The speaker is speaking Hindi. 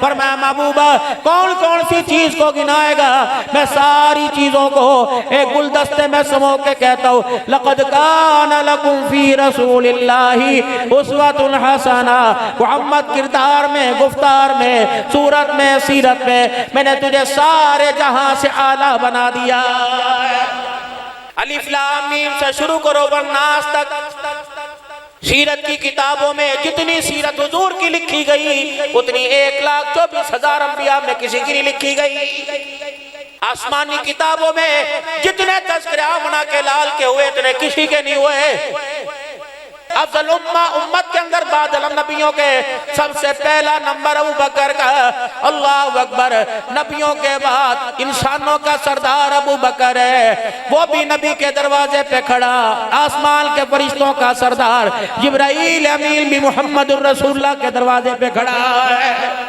फरमाया महबूबा कौन कौन सी चीज को गिनाएगा? मैं सारी चीजों को एक गुलदस्ते में समो के कहता हूँ, लक़द कान लकुम फी रसूलिल्लाहि उस्वतुन हसना। मोहम्मद किरदार में, गुफ्तार में, सूरत में, सीरत में मैंने तुझे सारे जहां से आला बना दिया। अलिफ लाम मीम से शुरू करो वन्नास तक। सीरत की किताबों में जितनी सीरत हुजूर की लिखी गई उतनी 1,24,000 अंबिया में किसी की नहीं लिखी गई। आसमानी किताबों में जितने तज़किरे आमना के लाल के हुए इतने किसी के नहीं हुए। अफजल उम्मा उम्मत के अंदर बादल नबियों के सबसे पहला नंबर अबू बकर का। अल्लाह अकबर। नबियों के बाद इंसानों का सरदार अबू बकर है, वो भी नबी के दरवाजे पे खड़ा। आसमान के फरिश्तों का सरदार जिब्राईल अमीन भी मोहम्मद रसूलुल्लाह के दरवाजे पे खड़ा है।